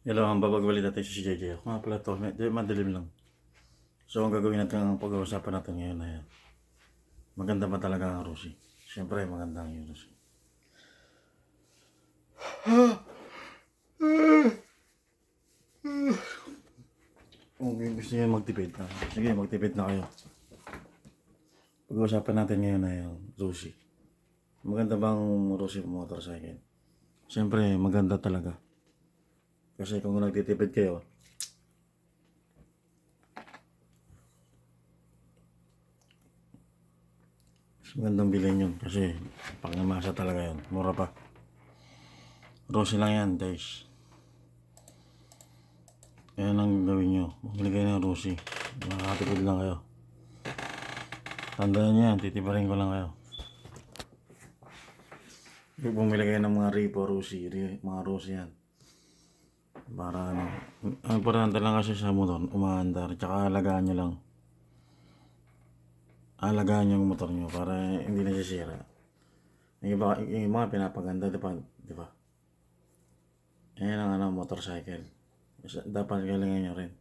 Hello, ang babagbalita tayo si JJ. Ako nga pala to, madilim lang. So, ang gagawin natin ang pag-uusapan natin ngayon na yan. Maganda ba talaga ang rusi? Siyempre, maganda ang rusi. Kung gusto nyo magtipid, sige, magtipid na kayo. Pag-uusapan natin ngayon na yung rusi. Maganda ba ang rusi motorcycle? Siyempre, maganda talaga. Kasi kung nagtitipid kayo, magandang bilhin yun. Kasi pag namasa talaga yun, mura pa. Rusi lang yan, guys. Yan ang gawin nyo. Bumili kayo ng rusi. Makakatipid lang kayo. Tandaan nyo yan, titiparin ko lang kayo. Bumili kayo ng mga ripo, rusi, mga rusi yan. Para ano, ang importante lang kasi sa motor, umaandar, tsaka alagaan nyo lang. Alagaan nyo yung motor nyo para hindi nasisira. Yung mga pinapaganda, di ba? Yan ang motorcycle. Dapat galingan nyo rin.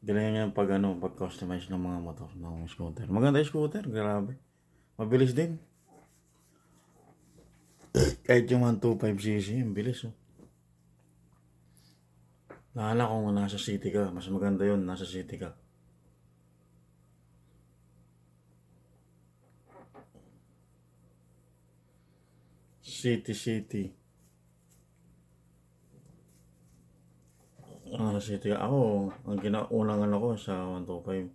Galingan nyo pag customize ng mga motor, ng scooter. Maganda yung scooter, grabe. Mabilis din. Kahit yung 125cc, ang bilis oh. Lala kung nasa city ka, mas maganda yun, nasa city ka. City. Nasa city ka. Ako, ang unang ko sa 125.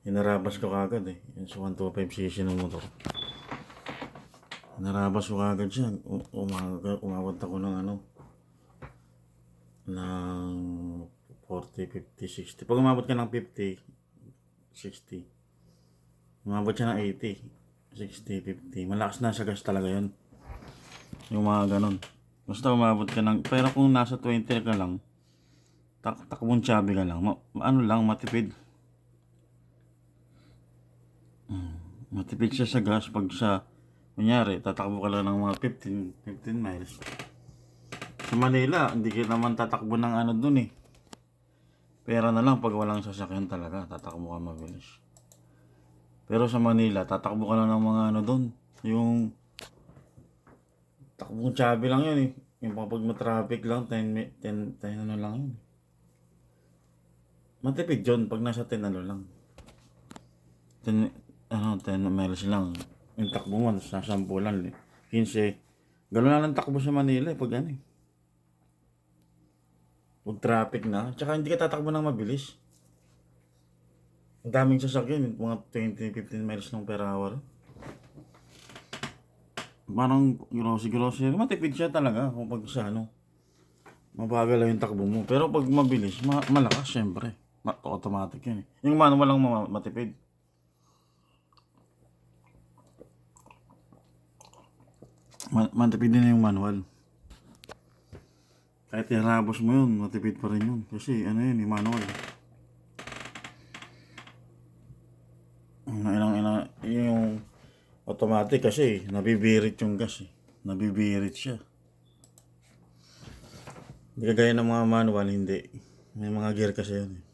Hinarabas ko kagad eh. Yung sa 125cc ng motor. Hinarabas ko kagad siya. Umabot ako ng ng 40, 50, 60. Pag umabot ka ng 50, 60, umabot siya ng 80, 60, 50. Malakas na sa gas talaga yun. Yung mga ganon. Basta umabot ka ng, pero kung nasa 20 ka lang, takbong chubby ka lang, matipid. Matipid siya sa gas pag kunyari, tatakbo ka lang ng mga 15 miles. Sa Manila, hindi ka naman tatakbo ng dun eh. Pera na lang pag walang sasakyan talaga, tatakbo ka mabilis. Pero sa Manila, tatakbo ka lang ng mga dun. Yung takbong chubby lang yun eh. Yung pag matraffic lang, 10 lang yun. Matipid yun pag nasa 10 lang. 10 miles lang. Yung takbo mo, nasa 10 lang. 15. Gano'n na lang takbo sa Manila eh, pag Pag traffic na. Tsaka hindi ka tatakbo ng mabilis. Ang daming sasakyan, mga 20-15 miles lang per hour. Parang grocery. Matipid siya talaga kung pag sa mabagal lang yung takbo mo. Pero pag mabilis, malakas syempre. Automatic yun eh. Yung manual lang matipid. Matipid din yung manual. Kahit hirabos mo yun, matipid pa rin yun. Kasi yun, yung manual. Yung automatic kasi, nabibirit yung gas eh. Nabibirit siya. Hindi kagaya ng mga manual, hindi. May mga gear kasi yun eh.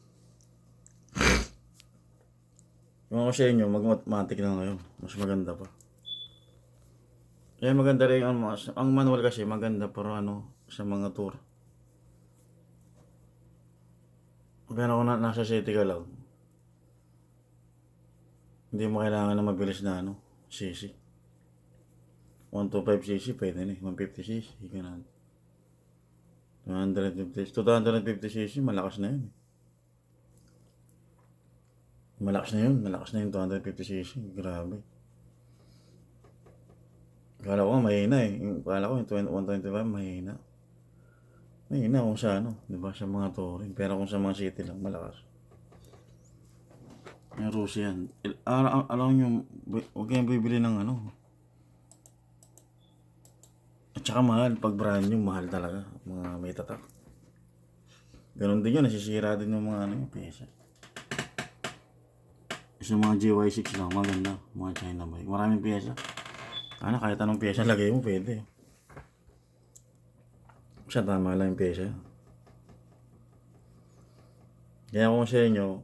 Kung ako sa inyo, mag-automatic lang kayo. Mas maganda pa. Kaya maganda rin ang manual kasi maganda pero sa mga tour. Pero kung nasa city ka lang, hindi mo kailangan na mabilis na cc. 125cc pwede na eh. 150cc, ganun. 250cc, malakas na yun. Malakas na yung 250cc, grabe. Kala ko mahina eh. Kala ko yung 125 mahina. Mahina kung sa diba, sa mga touring. Pero kung sa mga city lang, malakas. Yung rusi yan. Alam nyo, huwag kayong bibili ng At saka mahal, pag brand new, mahal talaga. Mga may tatak. Ganon din yun, nasisira din yung mga yung pyesa. Sa mga GY6 lang, maganda. Mga China bike. Maraming pyesa. Kahit anong pyesa lagay mo, pwede. Siya, tama lang yung pyesa. Kaya kung sa inyo,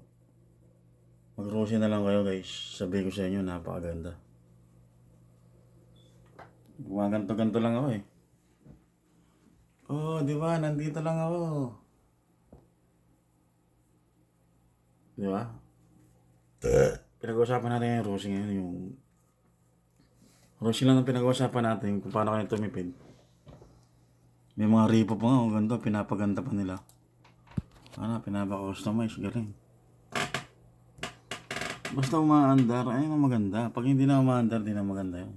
mag-rusi na lang kayo guys. Sabihin ko sa inyo, napakaganda. Gumaganto-ganto lang ako eh. Oh, di ba? Nandito lang ako. Di ba? Pinag-uusapan natin yung rusi ngayon. Yung rusi lang ang pinag-uusapan natin kung paano kayo tumipid. May mga ripo pa nga. Ang ganda. Pinapaganda pa nila. Pinapa-customize. Galing. Basta umaandar, ay maganda. Pag hindi na umaandar, di na maganda yun.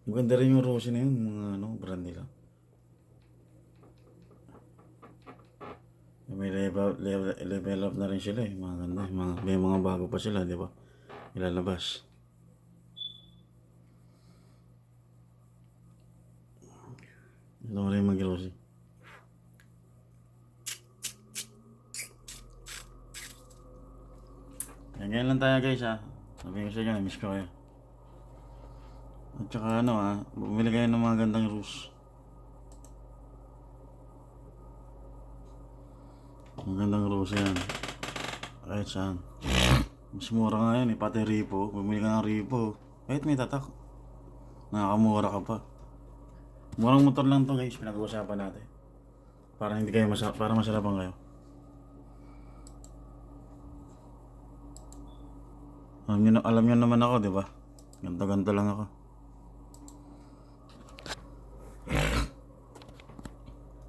Maganda rin yung rusi na yun, mga brand nila. May level up na rin sila eh, mga ganda. May mga bago pa sila, di ba? Ilalabas. Ito mo rin mag-rusi. Ganyan lang tayo guys ha. Sabihin ko sa inyo, miss ko kayo. At saka bumili kayo ng mga gandang rus. Ang gandang rus yan. Kahit saan. Mas mura nga yan eh, pati ripo. Bumili ka ng ripo. Kahit may tatak. Nakakamura ka pa. Murang motor lang to guys, pinag-uusapan natin. Para hindi kayo para masarapan kayo. Alam nyo naman ako, di ba? Ganto-ganto lang ako.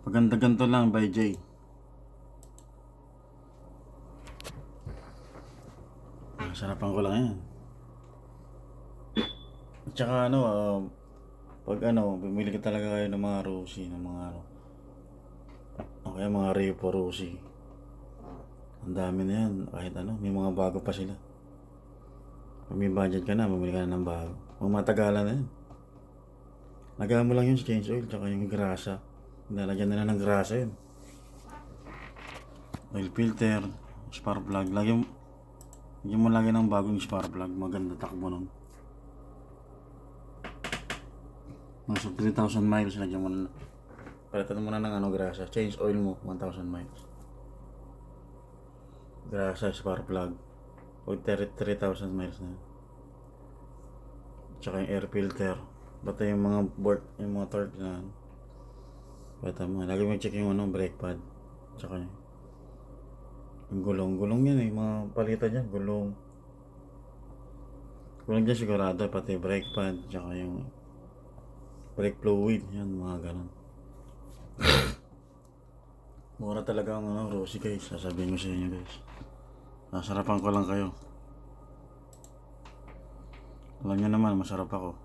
Paganda-ganto lang by Jay. Sarapan ko lang yan. At saka pag bumili ka talaga kayo ng mga rusi, ng mga okay, mga ripo rusi. Ang dami na yan, kahit may mga bago pa sila. Kung may budget ka na, bumili ka na ng bago. Kung matagalan na yan. Lagyan mo lang yung change oil, tsaka yung grasa. Nalagyan na ng grasa yun. Oil filter, spark plug. Lagyan mo lagi ng bagong spark plug. Maganda takbo nun. Nasa 3,000 miles, lagyan mo na. Palitan mo na ng grasa. Change oil mo, 1,000 miles. Grasa, spark plug. O 3,000 miles na. Tsaka yung air filter. Basta yung mga board, yung mga torque na. Basta mo. Lagi mo check yung brake pad. Tsaka yung gulong. Gulong yan eh. Mga palitan dyan. Gulong. Gulong dyan sigurado. Pati brake pad. Tsaka yung brake fluid. Yan. Mga ganon. Mura talaga ang rusi guys. Sasabihin ko sa inyo guys. Nasarapan ko lang kayo. Alam nyo naman, masarap ako.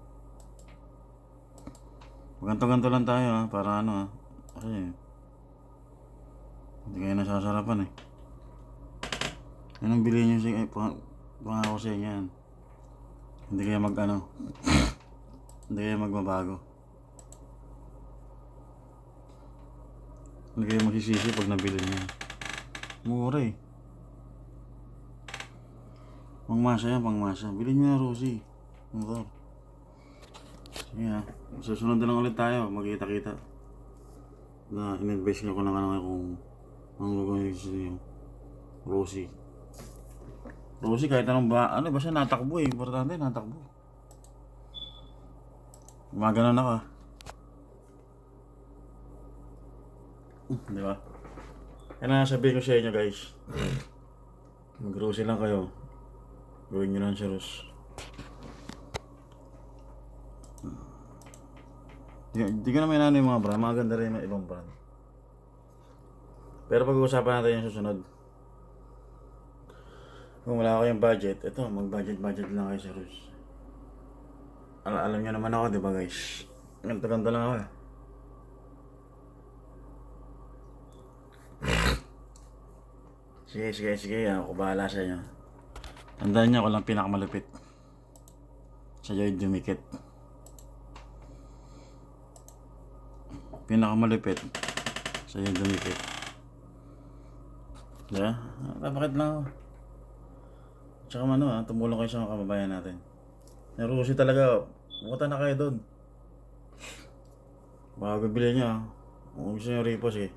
Ganto-ganto lang tayo para kasi hindi kayo nasasarapan eh. Yan ang bilhin nyo pangako sa inyo yan. Hindi kayo hindi kayo magbabago. Hindi kayo magsisisi pag nabili nyo. Mura eh. Pangmasa yan, pangmasa. Bilhin nyo na rusi. Motor. Sige susunod na lang ulit tayo. Magkita-kita. In-advise nyo ko na kung ang gagawin nyo. Rusi. Rusi kahit anong basta natakbo eh. Importante natakbo. Gumagano na ka. Di ba? Kaya sabihin ko sa inyo guys. Mag-rusi lang kayo. Gawin nyo lang si Rus. Hindi ko naman yung mga brand. Maganda rin yung ibang brand. Pero pag-uusapan natin yung susunod. Kung wala kayong budget, ito, mag-budget lang kayo sa Rus. Alam nyo naman ako, di ba guys? Ganto-ganto lang ako eh. Sige. Ako bahala sa inyo. Tandaan niyo, ako lang pinakamalupit. Sa'yo dumikit. Pinakamalupit. Sa'yo dumikit. Diba? Bakit lang ako? Tsaka tumulong kayo sa mga kababayan natin. Narusi talaga. Bukutan na kayo doon. Baka bibili niya. Kung gusto niya ripos eh.